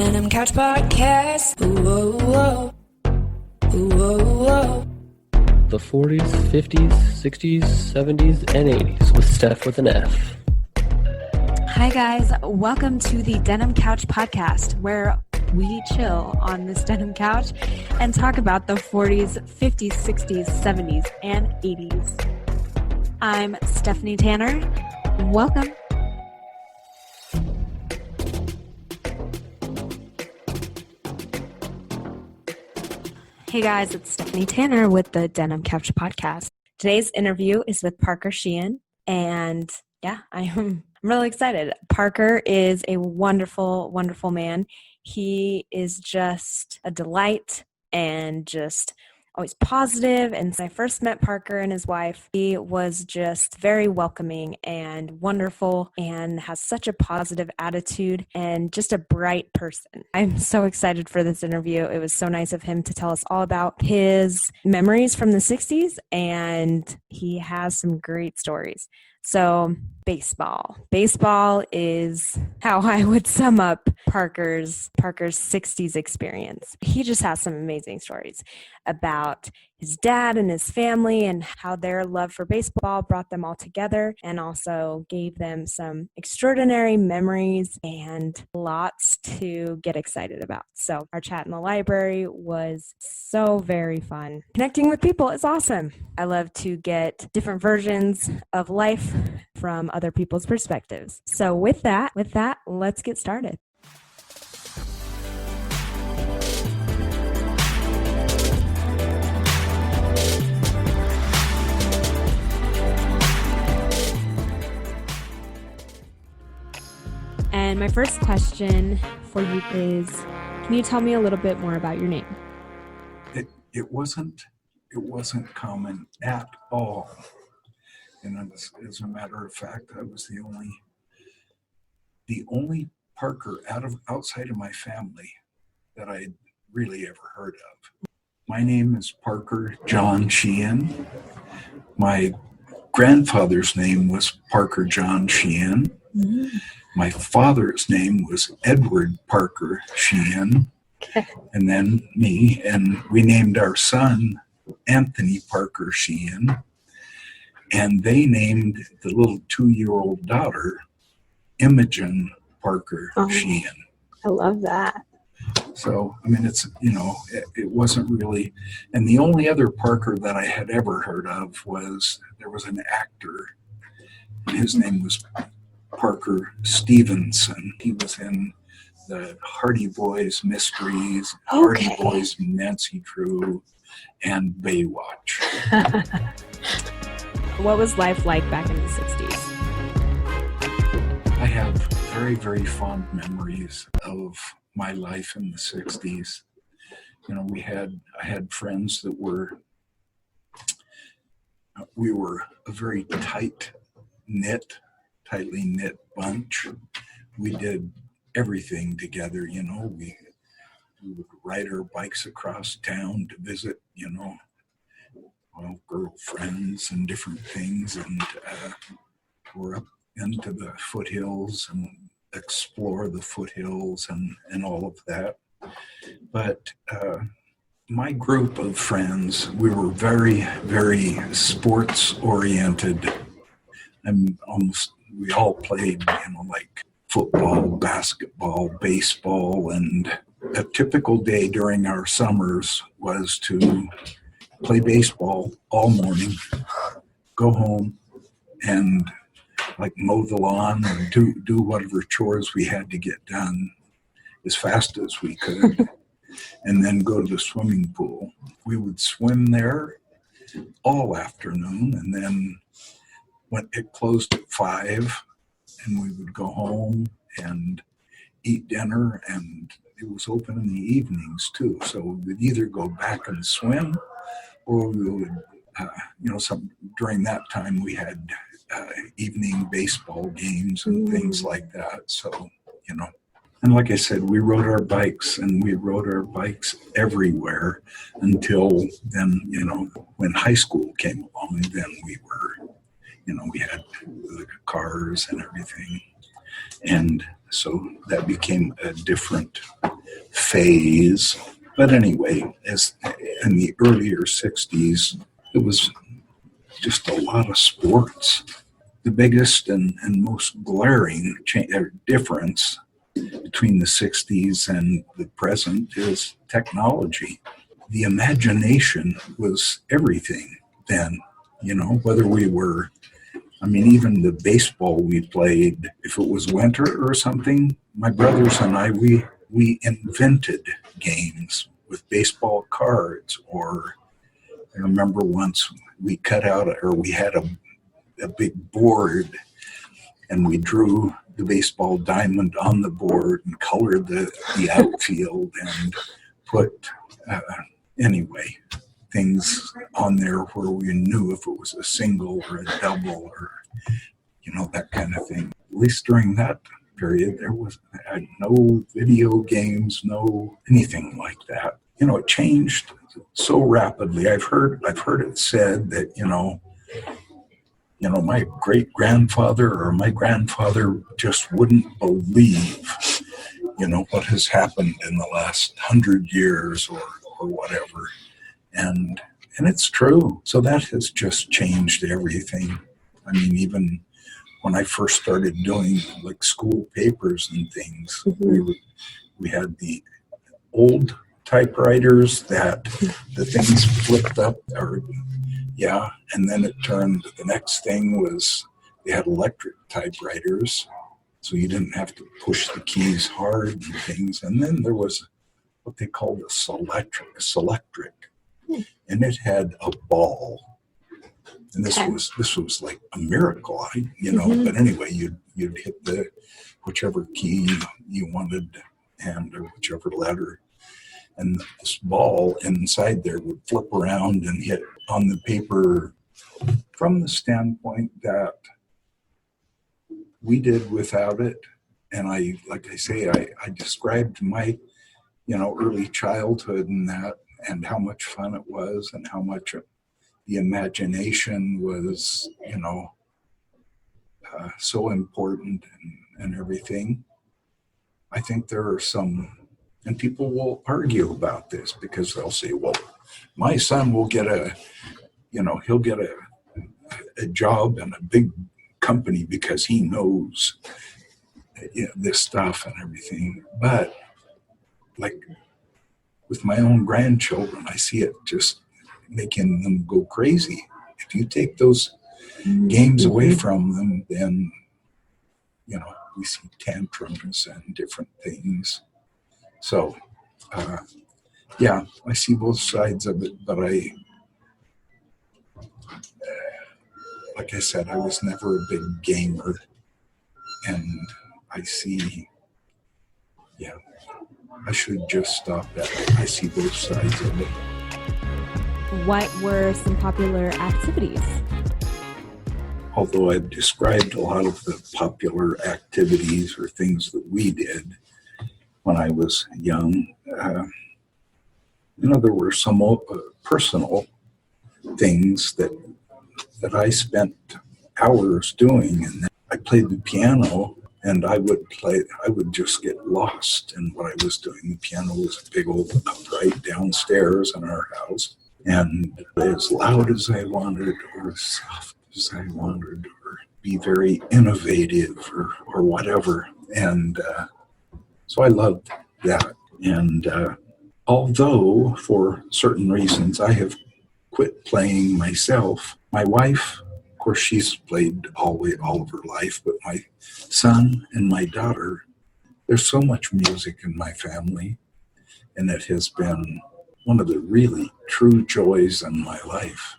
Denim Couch Podcast. Ooh, whoa, ooh, whoa. The 40s, 50s, 60s, 70s, and 80s with Steph with an F. Hi guys, welcome to the Denim Couch Podcast, where we chill on this denim couch and talk about the 40s, 50s, 60s, 70s, and 80s. I'm Stephanie Tanner. Welcome. Hey guys, it's Stephanie Tanner with the Denim Couch Podcast. Today's interview is with Parker Sheehan, and I'm really excited. Parker is a wonderful, wonderful man. He is just a delight and just always positive. And when I first met Parker and his wife, he was just very welcoming and wonderful and has such a positive attitude and just a bright person. I'm so excited for this interview. It was so nice of him to tell us all about his memories from the 60s, and he has some great stories. So baseball. Baseball is how I would sum up Parker's 60s experience. He just has some amazing stories about his dad and his family and how their love for baseball brought them all together and also gave them some extraordinary memories and lots to get excited about. So our chat in the library was so very fun. Connecting with people is awesome. I love to get different versions of life from other people's perspectives. So with that, let's get started. And my first question for you is, can you tell me a little bit more about your name? It wasn't common at all. And as a matter of fact, I was the only Parker outside of my family that I'd really ever heard of. My name is Parker John Sheehan. My grandfather's name was Parker John Sheehan. Mm-hmm. My father's name was Edward Parker Sheehan. Okay. And then me, and we named our son Anthony Parker Sheehan. And they named the little 2-year-old daughter Imogen Parker Sheehan. I love that. So, I mean, it wasn't really, and the only other Parker that I had ever heard of there was an actor, and his name was Parker Stevenson. He was in the Hardy Boys Mysteries, Hardy Boys Nancy Drew, and Baywatch. What was life like back in the 60s? I have very, very fond memories of my life in the 60s. You know, I had friends that we were a very tightly knit bunch. We did everything together, you know. We would ride our bikes across town to visit, girlfriends and different things, and we're up into the foothills and explore the foothills and all of that. But my group of friends, we were very, very sports oriented. We all played, like football, basketball, baseball, and a typical day during our summers was to play baseball all morning, go home, and like mow the lawn or do whatever chores we had to get done as fast as we could, and then go to the swimming pool. We would swim there all afternoon, and then when it closed at 5, and we would go home and eat dinner, and it was open in the evenings too. So we would either go back and swim, or we would, during that time we had evening baseball games and things like that. So, and like I said, we rode our bikes everywhere until then, when high school came along, then we were, we had the cars and everything. And so that became a different phase. But anyway, as in the earlier 60s, it was just a lot of sports. The biggest and most glaring difference between the 60s and the present is technology. The imagination was everything then, whether we were, even the baseball we played, if it was winter or something, my brothers and I, we invented games with baseball cards. Or I remember once we had a big board, and we drew the baseball diamond on the board and colored the outfield and put, things on there where we knew if it was a single or a double or, that kind of thing. At least during that period, there was no video games, no anything like that. It changed so rapidly. I've heard it said that, my great-grandfather or my grandfather just wouldn't believe, what has happened in the last 100 years or whatever. And it's true. So that has just changed everything. Even when I first started doing like school papers and things, we had the old typewriters that the things flipped up and then it turned, the next thing was they had electric typewriters, so you didn't have to push the keys hard and things. And then there was what they called a selectric, and it had a ball. And this was like a miracle, but anyway, you'd hit the whichever key you wanted or whichever letter, and this ball inside there would flip around and hit on the paper from the standpoint that we did without it. And I described my, early childhood and that, and how much fun it was and how much the imagination was, so important and everything. I think there are some, and people will argue about this because they'll say, well, my son will get he'll get a job in a big company because he knows this stuff and everything. But like with my own grandchildren, I see it just making them go crazy. If you take those games away from them, then, we see tantrums and different things. So, I see both sides of it, but like I said, I was never a big gamer, and I see, I should just stop that. I see both sides of it. What were some popular activities? Although I've described a lot of the popular activities or things that we did when I was young, there were some personal things that I spent hours doing. And I played the piano, and I would just get lost in what I was doing. The piano was a big old upright downstairs in our house, and as loud as I wanted or as soft as I wanted, or be very innovative or whatever. And so I loved that. And although for certain reasons I have quit playing myself, my wife, of course, she's played all of her life, but my son and my daughter, there's so much music in my family, and it has been one of the really true joys in my life.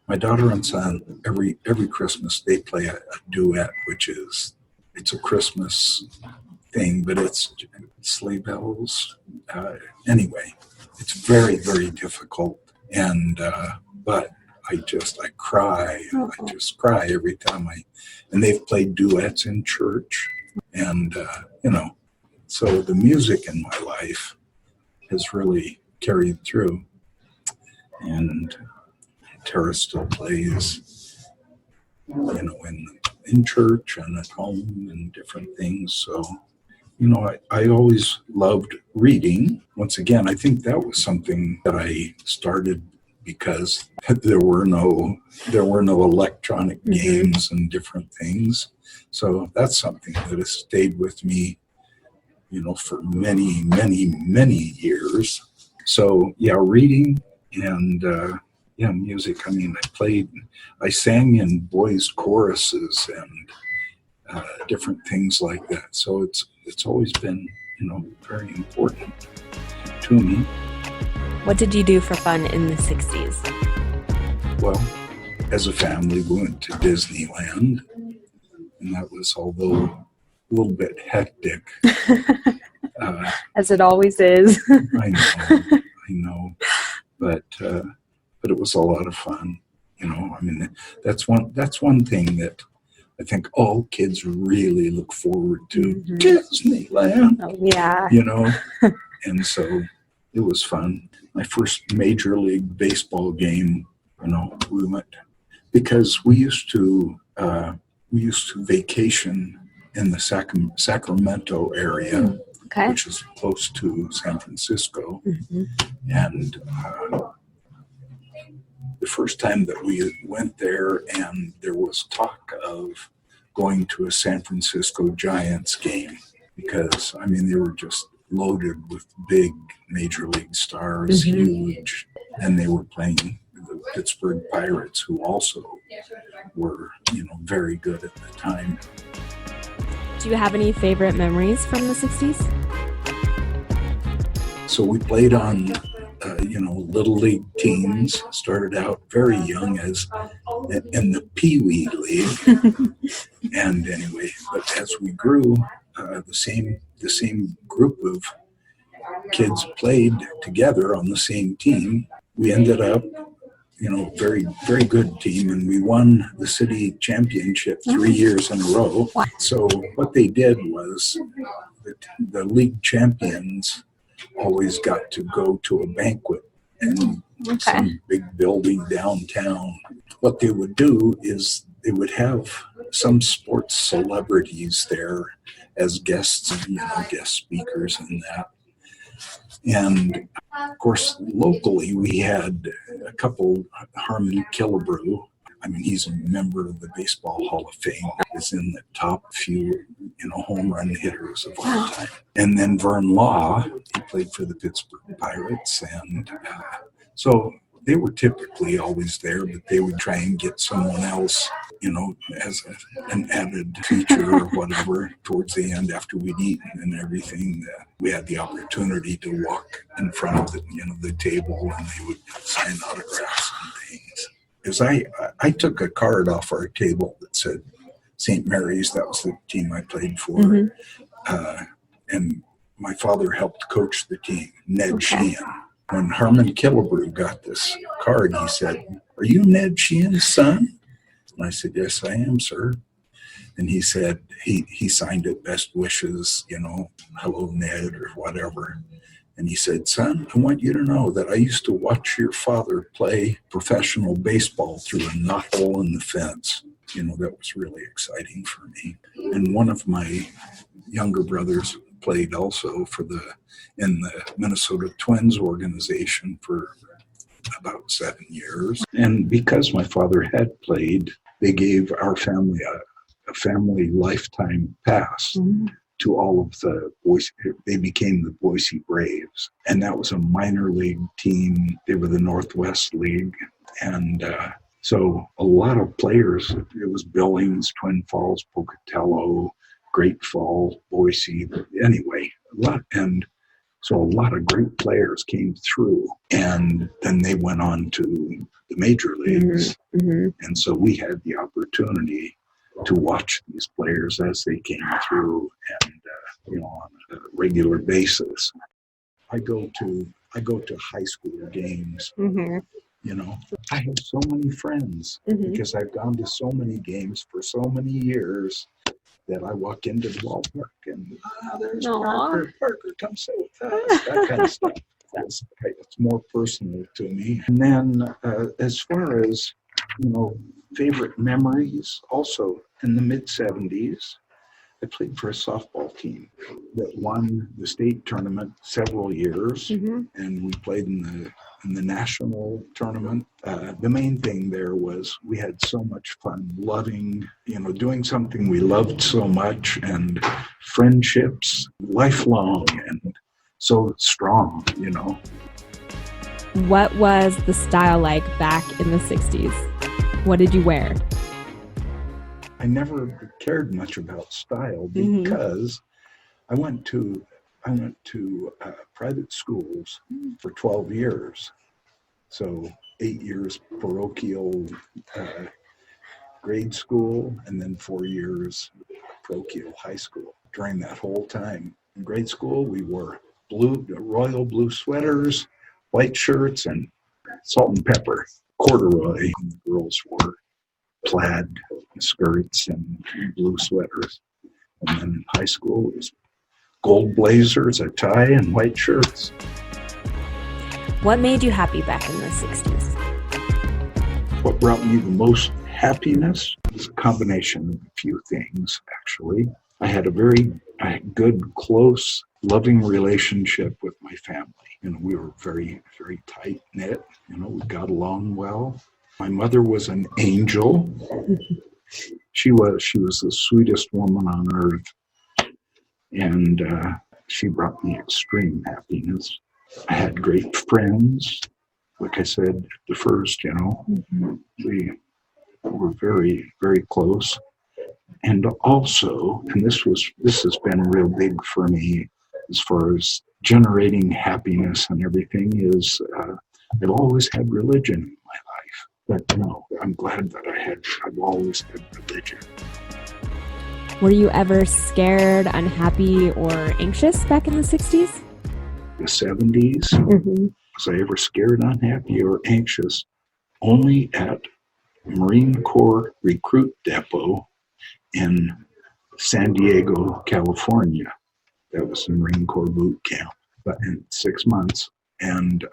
My daughter and son, every Christmas, they play a duet, it's a Christmas thing, but it's sleigh bells. Anyway, it's very, very difficult. And, but I cry. I just cry every time and they've played duets in church. And, so the music in my life has really carried through. And Tara still plays, in church and at home and different things. So, I always loved reading. Once again, I think that was something that I started because there were no electronic games and different things. So that's something that has stayed with me, for many, many, many years. So yeah, reading and music. I mean, I sang in boys' choruses and different things like that. So it's always been, very important to me. What did you do for fun in the 60s? Well, as a family, we went to Disneyland, and that was, although a little bit hectic. As it always is. I know, but it was a lot of fun. I mean, that's one thing that I think all kids really look forward to. Disneyland. Oh, yeah. And so it was fun. My first Major League Baseball game, we went because we used to vacation in the Sacramento area, Okay. which is close to San Francisco. And the first time that we went there, and there was talk of going to a San Francisco Giants game because, I mean, they were just loaded with big Major League stars, huge, and they were playing the Pittsburgh Pirates, who also were, very good at the time. Do you have any favorite memories from the 60s? So we played on, little league teams. Started out very young as in the Pee Wee League, and anyway, but as we grew, the same group of kids played together on the same team. We ended up, very, very good team, and we won the city championship 3 years in a row. So what they did was the league champions always got to go to a banquet in some big building downtown. What they would do is they would have some sports celebrities there as guests, guest speakers and that. And of course, locally, we had a couple, Harmon Killebrew. I mean, he's a member of the Baseball Hall of Fame. He's in the top few, home run hitters of all time. And then Vern Law, he played for the Pittsburgh Pirates. And so they were typically always there, but they would try and get someone else, as an added feature or whatever towards the end after we'd eaten and everything. We had the opportunity to walk in front of the table, and they would sign autographs and things. Because I took a card off our table that said St. Mary's. That was the team I played for. And my father helped coach the team, Ned Sheehan. When Harmon Killebrew got this card, he said, "Are you Ned Sheehan's son?" And I said, "Yes, I am, sir." And he said, he signed it, "Best wishes, hello, Ned," or whatever. And he said, "Son, I want you to know that I used to watch your father play professional baseball through a knothole in the fence." That was really exciting for me. And one of my younger brothers played also in the Minnesota Twins organization for about 7 years. And because my father had played, they gave our family a family lifetime pass to all of the Boise. They became the Boise Braves. And that was a minor league team. They were the Northwest League. And so a lot of players, it was Billings, Twin Falls, Pocatello, Great Falls, Boise. But anyway, a lot. And so a lot of great players came through, and then they went on to the major leagues. And so we had the opportunity to watch these players as they came through, and on a regular basis. I go to high school games. I have so many friends because I've gone to so many games for so many years that I walk into the ballpark and there's Parker, come sit with us, that kind of stuff. It's more personal to me. And then as far as, favorite memories, also in the mid-'70s, I played for a softball team that won the state tournament several years, and we played in the national tournament. The main thing there was we had so much fun loving, doing something we loved so much, and friendships lifelong and so strong, What was the style like back in the 60s? What did you wear? I never cared much about style because I went to private schools for 12 years. So 8 years parochial grade school, and then 4 years parochial high school. During that whole time in grade school, we wore royal blue sweaters, white shirts, and salt and pepper, corduroy. And the girls wore plaid skirts and blue sweaters. And then in high school, it was gold blazers, a tie, and white shirts. What made you happy back in the 60s? What brought me the most happiness was a combination of a few things, actually. I had a very good, close, loving relationship with my family. We were very, very tight-knit. We got along well. My mother was an angel. She was the sweetest woman on earth. And she brought me extreme happiness. I had great friends. Like I said at the first, we were very, very close. And also, and this has been real big for me as far as generating happiness and everything, is I've always had religion in my life. But I'm glad that I've always had religion. Were you ever scared, unhappy, or anxious back in the 60s? The 70s, was I ever scared, unhappy, or anxious? Only at Marine Corps Recruit Depot in San Diego, California. That was the Marine Corps boot camp, but in 6 months. And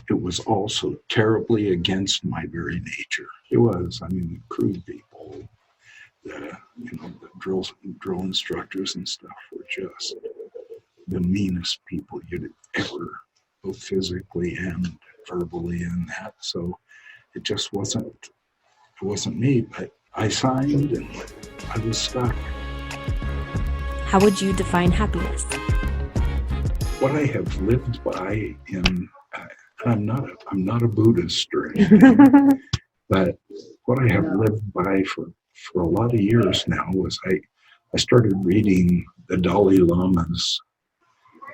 it was also terribly against my very nature. It was, the crew people, the drill instructors and stuff were just the meanest people you'd ever, both physically and verbally, and that. So it just wasn't me, but I signed and I was stuck. How would you define happiness? What I have lived by I'm not a Buddhist or anything, but what I have lived by for a lot of years now was I started reading the Dalai Lama's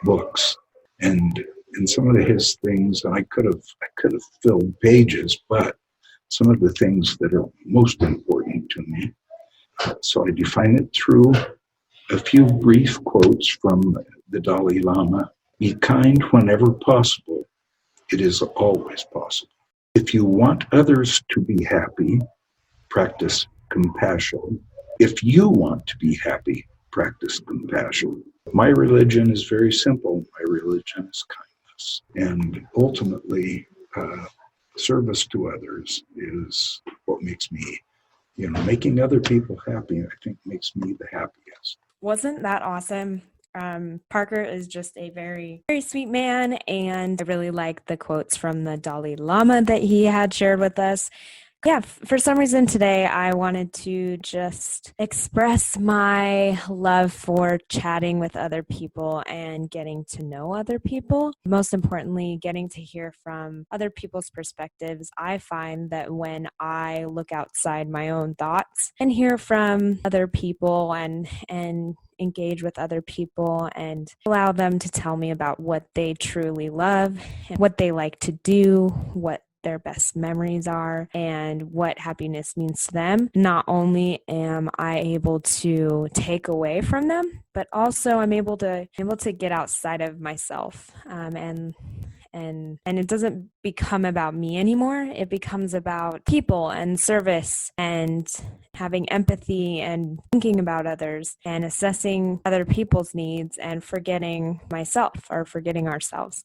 books, and some of his things, and I could have filled pages, but some of the things that are most important to me. So I define it through a few brief quotes from the Dalai Lama. Be kind whenever possible. It is always possible. If you want others to be happy, practice compassion. If you want to be happy, practice compassion. My religion is very simple. My religion is kindness. And ultimately, service to others is what makes me, making other people happy, I think makes me the happiest. Wasn't that awesome? Parker is just a very, very sweet man, and I really like the quotes from the Dalai Lama that he had shared with us. Yeah, for some reason today I wanted to just express my love for chatting with other people and getting to know other people. Most importantly, getting to hear from other people's perspectives. I find that when I look outside my own thoughts and hear from other people and engage with other people and allow them to tell me about what they truly love and what they like to do, what their best memories are, and what happiness means to them. Not only am I able to take away from them, but also I'm able to get outside of myself, and it doesn't become about me anymore. It becomes about people and service and having empathy and thinking about others and assessing other people's needs and forgetting myself or forgetting ourselves.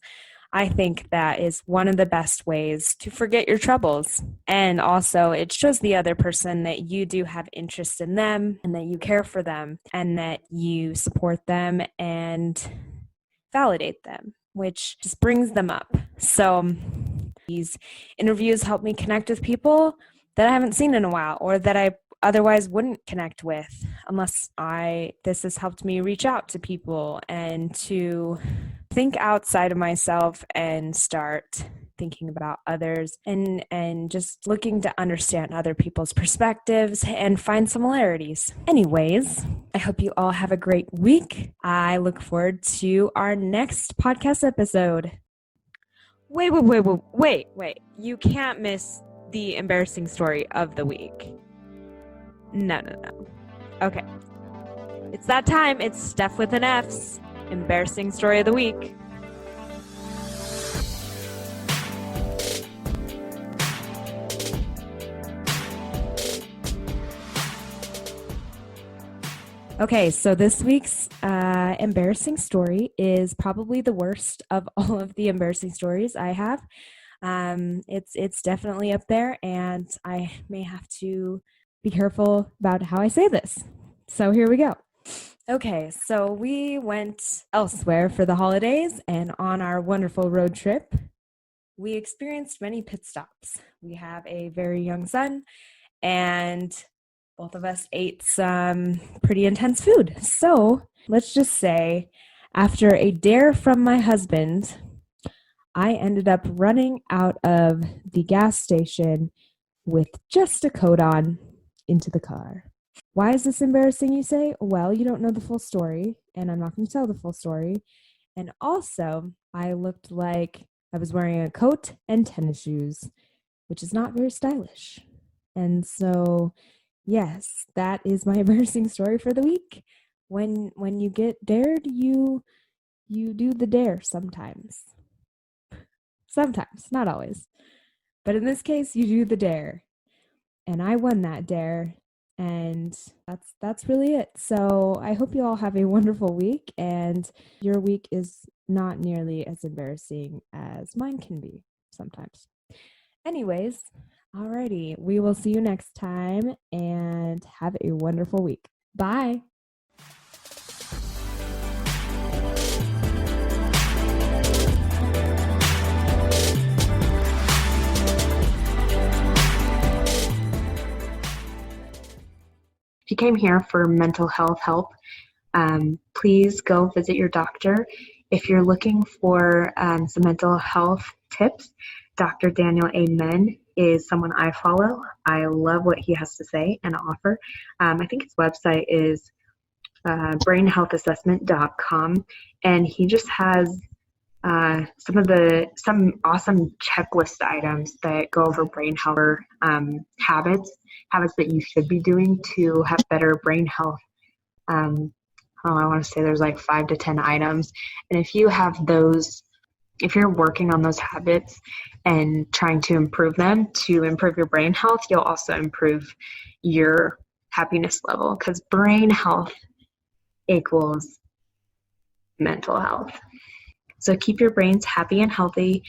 I think that is one of the best ways to forget your troubles. And also, it shows the other person that you do have interest in them and that you care for them and that you support them and validate them, which just brings them up. So these interviews help me connect with people that I haven't seen in a while or that I otherwise wouldn't connect with unless this has helped me reach out to people and to think outside of myself and start thinking about others and just looking to understand other people's perspectives and find similarities. Anyways, I hope you all have a great week. I look forward to our next podcast episode. Wait. You can't miss the embarrassing story of the week. No. Okay. It's that time. It's Steph with an F's embarrassing story of the week. Okay, so this week's embarrassing story is probably the worst of all of the embarrassing stories I have. It's definitely up there, and I may have to be careful about how I say this. So here we go. Okay, so we went elsewhere for the holidays, and on our wonderful road trip, we experienced many pit stops. We have a very young son, and both of us ate some pretty intense food. So let's just say, after a dare from my husband, I ended up running out of the gas station with just a coat on into the car. Why is this embarrassing, you say? Well, you don't know the full story, and I'm not going to tell the full story. And also, I looked like I was wearing a coat and tennis shoes, which is not very stylish. And so, yes, that is my embarrassing story for the week. When you get dared, you do the dare sometimes. Sometimes, not always. But in this case, you do the dare. And I won that dare, and that's really it. So I hope you all have a wonderful week, and your week is not nearly as embarrassing as mine can be sometimes. Anyways, alrighty, we will see you next time, and have a wonderful week. Bye. If you came here for mental health help, please go visit your doctor. If you're looking for some mental health tips, Dr. Daniel Amen is someone I follow. I love what he has to say and offer. I think his website is brainhealthassessment.com, and he just has some awesome checklist items that go over brain health habits that you should be doing to have better brain health. I want to say there's like 5 to 10 items, and if you have those, if you're working on those habits and trying to improve them to improve your brain health, you'll also improve your happiness level, because brain health equals mental health. So keep your brains happy and healthy,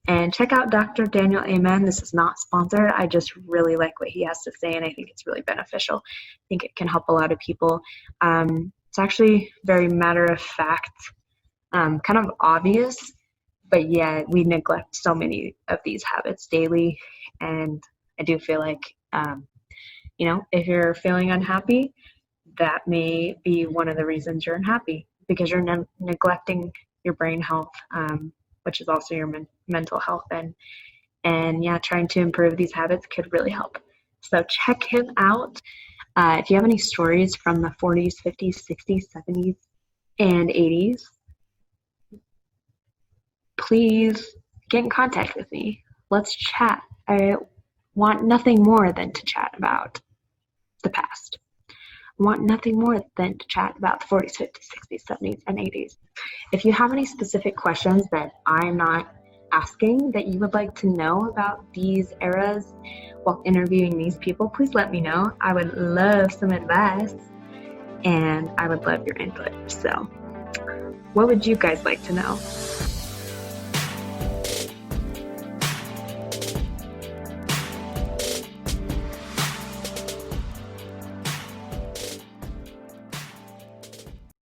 and check out Dr. Daniel Amen. This is not sponsored. I just really like what he has to say, and I think it's really beneficial. I think it can help a lot of people. It's actually very matter of fact, kind of obvious, but yeah, we neglect so many of these habits daily, and I do feel like, if you're feeling unhappy, that may be one of the reasons you're unhappy, because you're neglecting your brain health, which is also your mental health, and trying to improve these habits could really help. So check him out. If you have any stories from the 40s, 50s, 60s, 70s, and 80s, please get in contact with me. Let's chat. I want nothing more than to chat about the past. I want nothing more than to chat about the 40s, 50s, 60s, 70s, and 80s. If you have any specific questions that I'm not asking that you would like to know about these eras while interviewing these people, please let me know. I would love some advice, and I would love your input. So, what would you guys like to know?